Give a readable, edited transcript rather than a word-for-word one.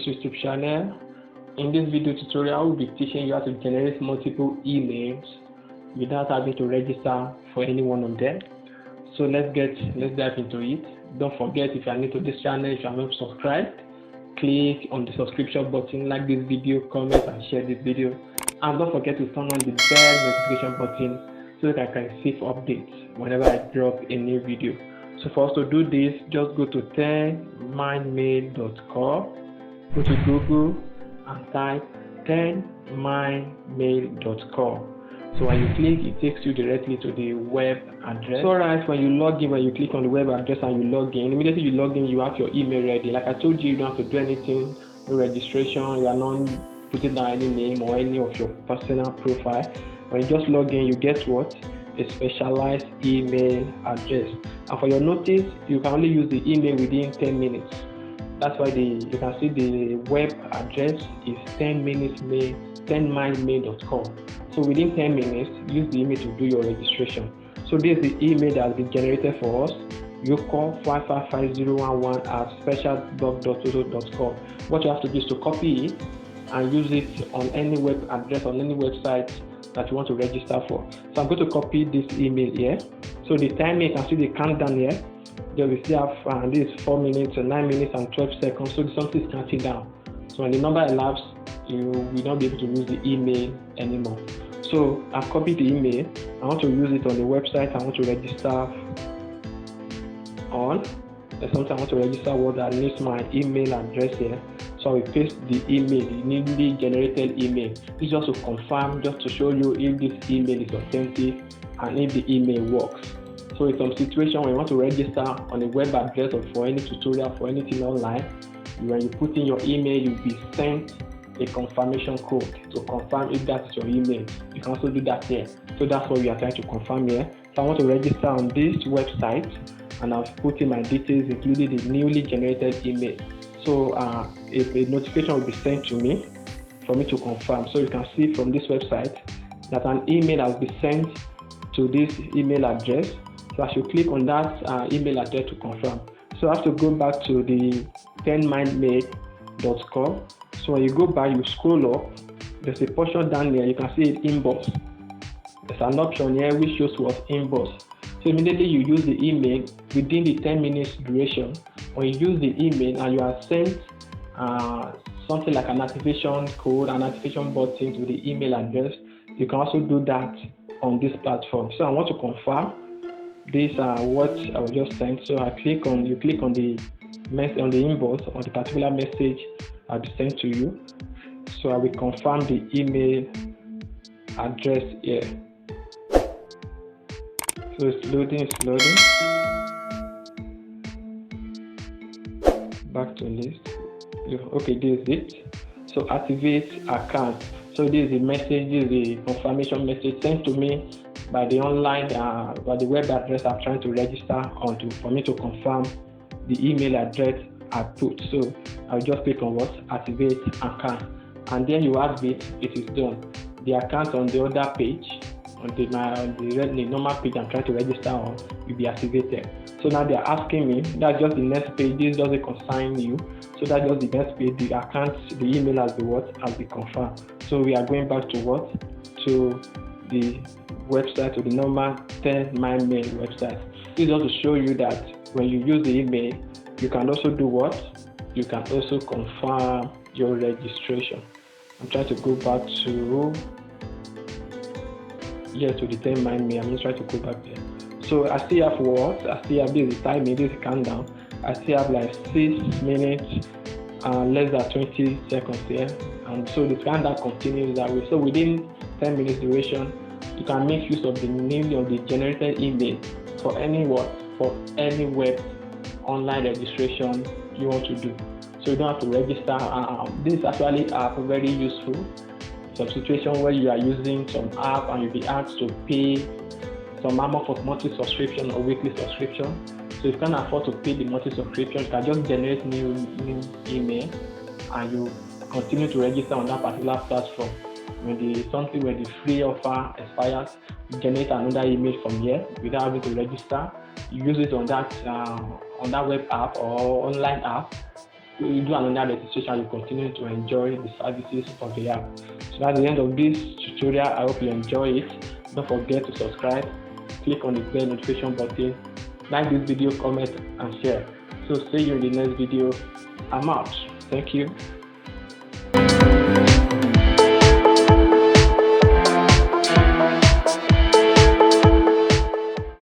YouTube channel. In this video tutorial, I will be teaching you how to generate multiple emails without having to register for any one of them. So let's dive into it. Don't forget, if you are new to this channel, if you are not subscribed, click on the subscription button, like this video, comment and share this video, and don't forget to turn on the bell notification button so that I can receive updates whenever I drop a new video. So for us to do this, just go to 10mindmail.com, go to Google and type 10mindmail.com. So when you click, it takes you directly to the web address. Alright, when you log in, when you click on the web address and you log in, immediately you log in, you have your email ready. Like I told you, you don't have to do anything, no registration, you are not putting down any name or any of your personal profile. When you just log in, you get what? A specialized email address. And for your notice, you can only use the email within 10 minutes. That's why you can see the web address is 10mindmail.com. So within 10 minutes, use the email to do your registration. So this is the email that has been generated for us. You call 555011@specialblog.toto.com. What you have to do is to copy it and use it on any web address, on any website that you want to register for. So I'm going to copy this email here. So the time, you can see the countdown here. There we still have this is 4 minutes, 9 minutes and 12 seconds. So something is counting down. So when the number elapses, you will not be able to use the email anymore. So I've copied the email. I want to use it on the website I want to register on. Sometimes I want to register what that needs my email address here. So I will paste the email, the newly generated email. This is just to confirm, just to show you if this email is authentic and if the email works. So in some situation when you want to register on a web address or for any tutorial, for anything online, when you put in your email, you'll be sent a confirmation code to confirm if that's your email. You can also do that here. So that's what we are trying to confirm here. So I want to register on this website and I've put in my details, including the newly generated email. So if a notification will be sent to me for me to confirm. So you can see from this website that an email has been sent to this email address. So I should click on that email address to confirm. So I have to go back to the 10mindmail.com. So when you go back, you scroll up, there's a portion down there, you can see it, inbox. There's an option here which shows what inbox. So immediately you use the email within the 10 minutes duration. When you use the email and you are sent something like an activation code, an activation button to the email address, you can also do that on this platform. So I want to confirm this what I was just sent. So you click on the inbox on the particular message I'll be sent to you. So I will confirm the email address here. So it's loading. Back to list. Okay, this is it. So activate account. So this is the message, this is the confirmation message sent to me by the online, by the web address I'm trying to register onto for me to confirm the email address I put. So I'll just click on what? Activate account. And then you activate, it is done. The account on the other page, on the normal page I'm trying to register on, will be activated. So now they're asking me, that's just the next page, this doesn't concern you. So that's just the next page, the account, the email has been confirmed. So we are going back to what? To the website, to the normal 10mindmail website. This is also to show you that when you use the email, you can also do what? You can also confirm your registration. I'm trying to go back to the 10mindmail. I'm just trying to go back there. So I still have what? I still have this timing, this countdown. I still have like 6 minutes and less than 20 seconds here. And so the countdown continues that way. So within 10 minutes duration, you can make use of the name of the generated email for any web online registration you want to do. So you don't have to register. This is actually very useful. Some situation where you are using some app and you'll be asked to pay some amount of monthly subscription or weekly subscription. So if you can't afford to pay the monthly subscription, you can just generate new email and you continue to register on that particular platform. When the free offer expires, you generate another email from here without having to register. You use it on that web app or online app. you do another registration, you continue to enjoy the services of the app. So that's the end of this tutorial. I hope you enjoy it. Don't forget to subscribe, click on the bell notification button, like this video, comment and share. So see you in the next video. I'm out. Thank you.